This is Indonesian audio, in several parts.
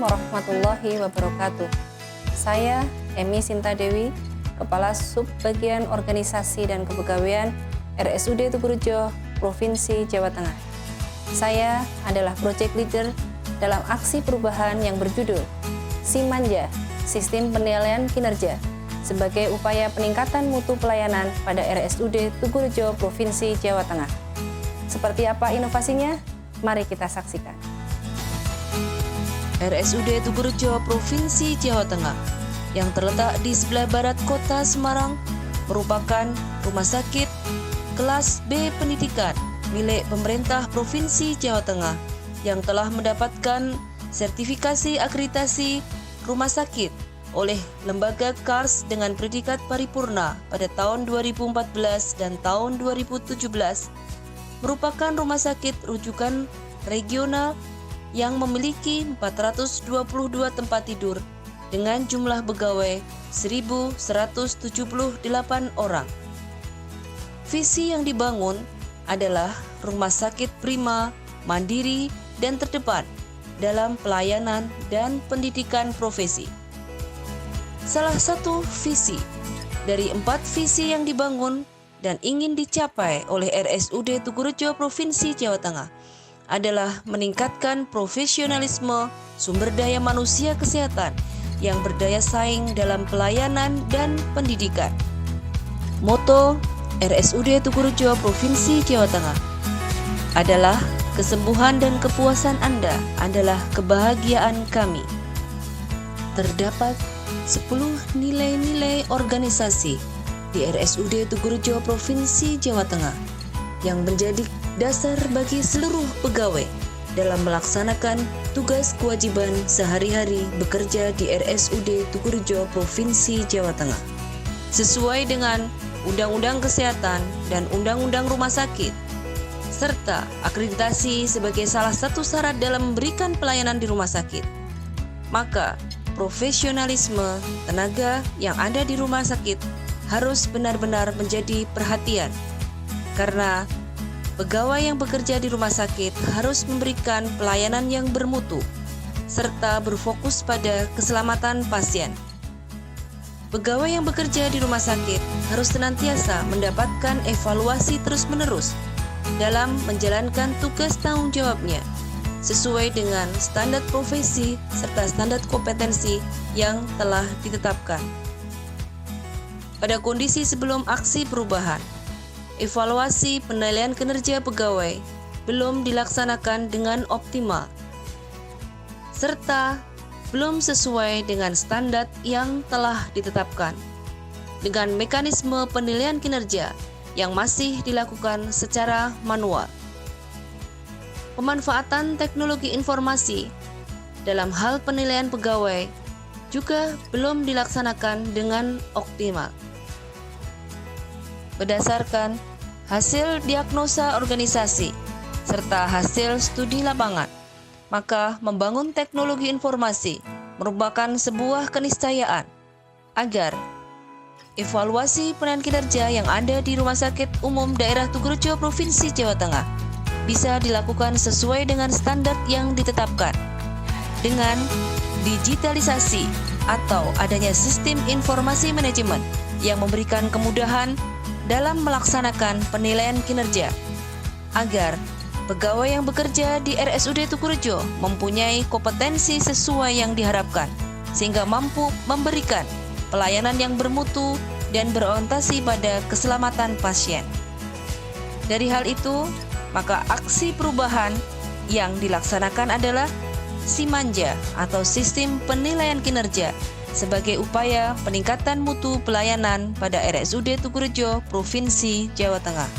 warahmatullahi wabarakatuh. Saya Emi Sinta Dewi, Kepala Subbagian Organisasi dan Kepegawaian RSUD Tugurejo, Provinsi Jawa Tengah. Saya adalah Project Leader dalam aksi perubahan yang berjudul Simanja, Sistem Penilaian Kinerja, sebagai upaya peningkatan mutu pelayanan pada RSUD Tugurejo, Provinsi Jawa Tengah. Seperti apa inovasinya? Mari kita saksikan. RSUD Tugurejo, Provinsi Jawa Tengah, yang terletak di sebelah barat kota Semarang, merupakan rumah sakit kelas B pendidikan milik pemerintah Provinsi Jawa Tengah yang telah mendapatkan sertifikasi akreditasi rumah sakit oleh Lembaga KARS dengan predikat paripurna pada tahun 2014 dan tahun 2017, merupakan rumah sakit rujukan regional yang memiliki 422 tempat tidur dengan jumlah pegawai 1.178 orang. Visi yang dibangun adalah rumah sakit prima, mandiri, dan terdepan dalam pelayanan dan pendidikan profesi. Salah satu visi dari 4 visi yang dibangun dan ingin dicapai oleh RSUD Tugurejo Provinsi Jawa Tengah adalah meningkatkan profesionalisme sumber daya manusia kesehatan yang berdaya saing dalam pelayanan dan pendidikan. Moto RSUD Tugurejo Provinsi Jawa Tengah adalah kesembuhan dan kepuasan Anda adalah kebahagiaan kami. Terdapat 10 nilai-nilai organisasi di RSUD Tugurejo Provinsi Jawa Tengah yang menjadi dasar bagi seluruh pegawai dalam melaksanakan tugas kewajiban sehari-hari bekerja di RSUD Tugurejo Provinsi Jawa Tengah sesuai dengan Undang-Undang Kesehatan dan Undang-Undang Rumah Sakit, serta akreditasi sebagai salah satu syarat dalam memberikan pelayanan di rumah sakit. Maka profesionalisme tenaga yang ada di rumah sakit harus benar-benar menjadi perhatian, karena pegawai yang bekerja di rumah sakit harus memberikan pelayanan yang bermutu serta berfokus pada keselamatan pasien. Pegawai yang bekerja di rumah sakit harus senantiasa mendapatkan evaluasi terus-menerus dalam menjalankan tugas tanggung jawabnya sesuai dengan standar profesi serta standar kompetensi yang telah ditetapkan. Pada kondisi sebelum aksi perubahan, evaluasi penilaian kinerja pegawai belum dilaksanakan dengan optimal, serta belum sesuai dengan standar yang telah ditetapkan, dengan mekanisme penilaian kinerja yang masih dilakukan secara manual. Pemanfaatan teknologi informasi dalam hal penilaian pegawai juga belum dilaksanakan dengan optimal. Berdasarkan hasil diagnosa organisasi serta hasil studi lapangan, maka membangun teknologi informasi merupakan sebuah keniscayaan agar evaluasi penilaian kinerja yang ada di Rumah Sakit Umum Daerah Tugurejo Provinsi Jawa Tengah bisa dilakukan sesuai dengan standar yang ditetapkan dengan digitalisasi atau adanya sistem informasi manajemen yang memberikan kemudahan dalam melaksanakan penilaian kinerja agar pegawai yang bekerja di RSUD Tugurejo mempunyai kompetensi sesuai yang diharapkan sehingga mampu memberikan pelayanan yang bermutu dan berorientasi pada keselamatan pasien. Dari hal itu, maka aksi perubahan yang dilaksanakan adalah Simanja atau Sistem Penilaian Kinerja sebagai upaya peningkatan mutu pelayanan pada RSUD Tugurejo, Provinsi Jawa Tengah.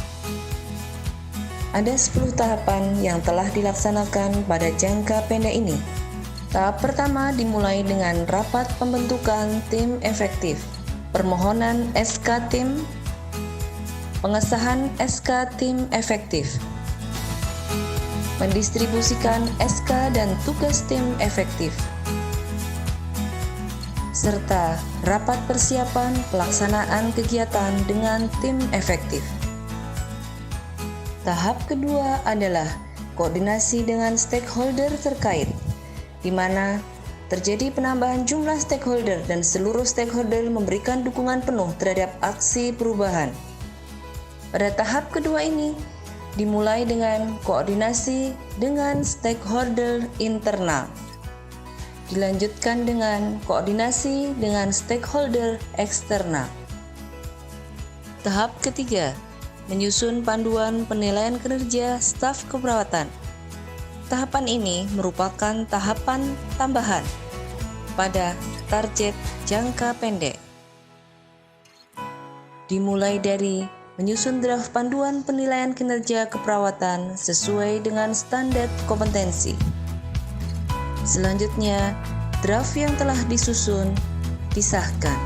Ada 10 tahapan yang telah dilaksanakan pada jangka pendek ini. Tahap pertama dimulai dengan rapat pembentukan tim efektif, permohonan SK tim, pengesahan SK tim efektif, mendistribusikan SK dan tugas tim efektif, serta rapat persiapan pelaksanaan kegiatan dengan tim efektif. Tahap kedua adalah koordinasi dengan stakeholder terkait, di mana terjadi penambahan jumlah stakeholder dan seluruh stakeholder memberikan dukungan penuh terhadap aksi perubahan. Pada tahap kedua ini, dimulai dengan koordinasi dengan stakeholder internal. Dilanjutkan dengan koordinasi dengan stakeholder eksternal. Tahap ketiga, menyusun panduan penilaian kinerja staf keperawatan. Tahapan ini merupakan tahapan tambahan pada target jangka pendek. Dimulai dari menyusun draft panduan penilaian kinerja keperawatan sesuai dengan standar kompetensi. Selanjutnya, draft yang telah disusun disahkan.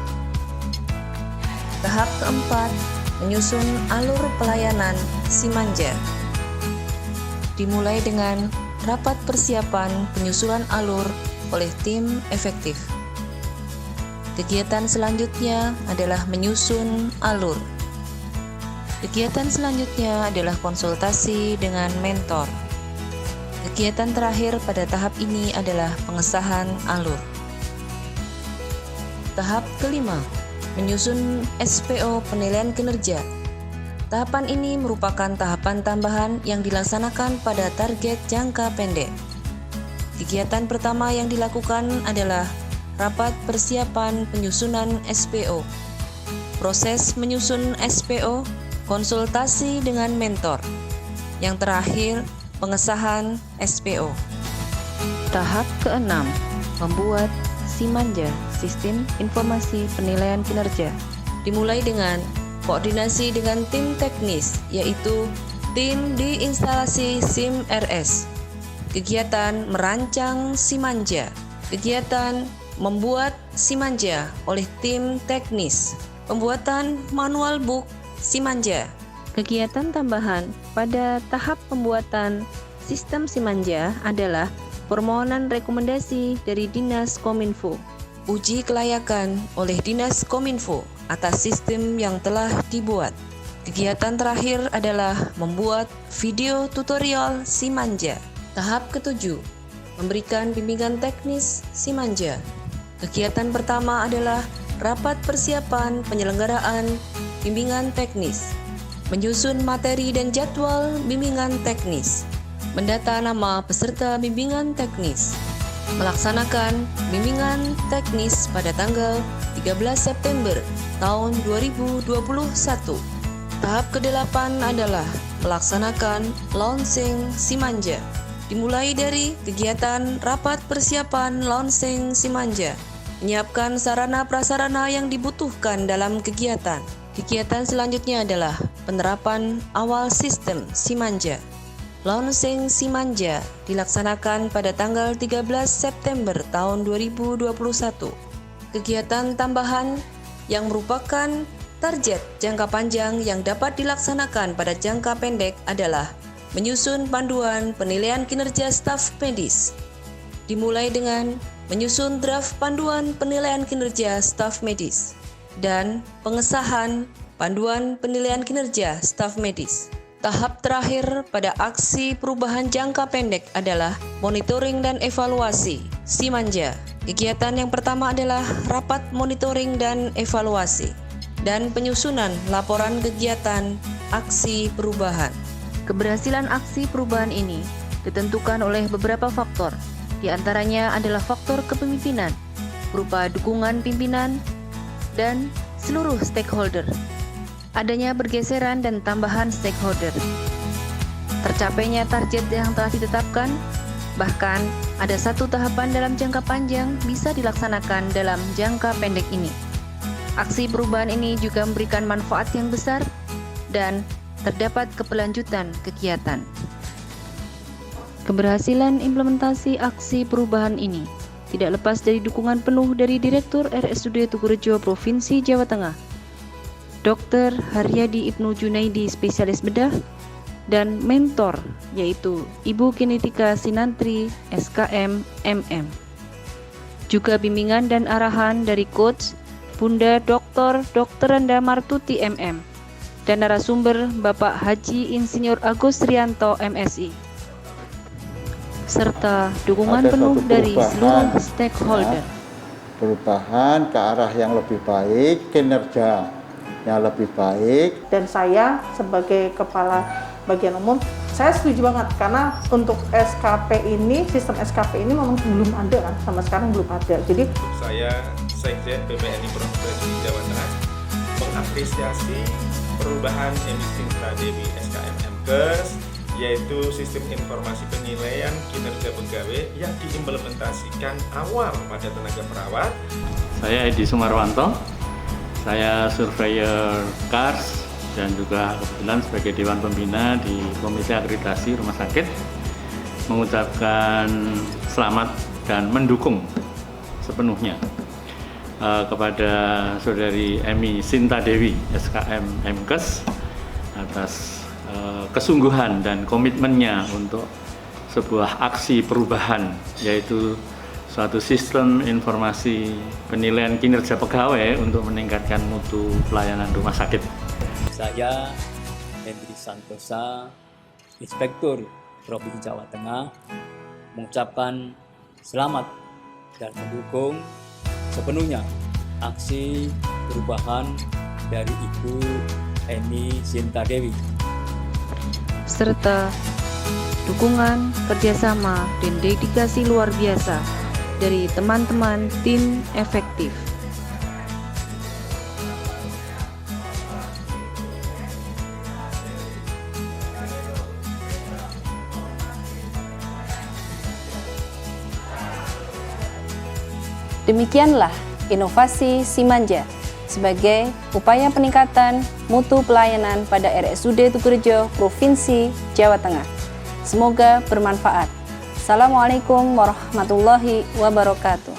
Tahap keempat, menyusun alur pelayanan Simanja. Dimulai dengan rapat persiapan penyusunan alur oleh tim efektif. Kegiatan selanjutnya adalah menyusun alur. Kegiatan selanjutnya adalah konsultasi dengan mentor. Kegiatan terakhir pada tahap ini adalah pengesahan alur. Tahap kelima, menyusun SPO penilaian kinerja. Tahapan ini merupakan tahapan tambahan yang dilaksanakan pada target jangka pendek. Kegiatan pertama yang dilakukan adalah rapat persiapan penyusunan SPO. Proses menyusun SPO, konsultasi dengan mentor. Yang terakhir, pengesahan SPO. Tahap keenam, membuat Simanja, Sistem Informasi Penilaian Kinerja. Dimulai dengan koordinasi dengan tim teknis, yaitu tim di instalasi SIM RS. Kegiatan merancang Simanja. Kegiatan membuat Simanja oleh tim teknis. Pembuatan manual book Simanja. Kegiatan tambahan pada tahap pembuatan sistem Simanja adalah permohonan rekomendasi dari Dinas Kominfo. Uji kelayakan oleh Dinas Kominfo atas sistem yang telah dibuat. Kegiatan terakhir adalah membuat video tutorial Simanja. Tahap ketujuh, memberikan bimbingan teknis Simanja. Kegiatan pertama adalah rapat persiapan penyelenggaraan bimbingan teknis. Menyusun materi dan jadwal bimbingan teknis, mendata nama peserta bimbingan teknis, melaksanakan bimbingan teknis pada tanggal 13 September tahun 2021. Tahap ke-8 adalah melaksanakan launching Simanja. Dimulai dari kegiatan rapat persiapan launching Simanja, menyiapkan sarana prasarana yang dibutuhkan dalam kegiatan. Kegiatan selanjutnya adalah penerapan awal sistem Simanja. Launching Simanja dilaksanakan pada tanggal 13 September tahun 2021. Kegiatan tambahan yang merupakan target jangka panjang yang dapat dilaksanakan pada jangka pendek adalah menyusun panduan penilaian kinerja staf medis. Dimulai dengan menyusun draft panduan penilaian kinerja staf medis dan pengesahan panduan penilaian kinerja staf medis. Tahap terakhir pada aksi perubahan jangka pendek adalah monitoring dan evaluasi Simanja. Kegiatan yang pertama adalah rapat monitoring dan evaluasi dan penyusunan laporan kegiatan aksi perubahan. Keberhasilan aksi perubahan ini ditentukan oleh beberapa faktor. Di antaranya adalah faktor kepemimpinan berupa dukungan pimpinan dan seluruh stakeholder. Adanya pergeseran dan tambahan stakeholder. Tercapainya target yang telah ditetapkan, bahkan ada satu tahapan dalam jangka panjang bisa dilaksanakan dalam jangka pendek ini. Aksi perubahan ini juga memberikan manfaat yang besar dan terdapat keberlanjutan kegiatan. Keberhasilan implementasi aksi perubahan ini tidak lepas dari dukungan penuh dari Direktur RSUD Tugurejo Provinsi Jawa Tengah, Dr. Haryadi Ibnu Junaidi, spesialis bedah, dan mentor yaitu Ibu Kinetika Sinantri, SKM, MM. Juga bimbingan dan arahan dari Coach Bunda Dr. Randa Martuti, MM, dan narasumber Bapak Haji Insinyur Agus Rianto, MSI. serta dukungan ada penuh suatu dari perubahan, seluruh stakeholder. Perubahan ke arah yang lebih baik, kinerja yang lebih baik. Dan saya sebagai Kepala Bagian Umum, saya setuju banget karena untuk SKP ini, sistem SKP ini memang belum ada kan, sama sekarang belum ada. Jadi saya Sekjen PPNI Provinsi Jawa Tengah mengapresiasi perubahan Emi Sinta Dewi SKM MKes, yaitu sistem informasi penilaian kinerja pegawai yang diimplementasikan awal pada tenaga perawat. Saya Edi Sumarwanto, saya surveyor KARS dan juga kebetulan sebagai Dewan Pembina di Komite Akreditasi Rumah Sakit, mengucapkan selamat dan mendukung sepenuhnya kepada Saudari Emi Sinta Dewi SKM MKes atas kesungguhan dan komitmennya untuk sebuah aksi perubahan, yaitu suatu sistem informasi penilaian kinerja pegawai untuk meningkatkan mutu pelayanan rumah sakit. Saya Hendri Santosa, Inspektur Provinsi Jawa Tengah, mengucapkan selamat dan mendukung sepenuhnya aksi perubahan dari Ibu Emi Sinta Dewi, serta dukungan, kerjasama, dan dedikasi luar biasa dari teman-teman tim efektif. Demikianlah inovasi Simanja sebagai upaya peningkatan mutu pelayanan pada RSUD Tugurejo, Provinsi Jawa Tengah. Semoga bermanfaat. Assalamualaikum warahmatullahi wabarakatuh.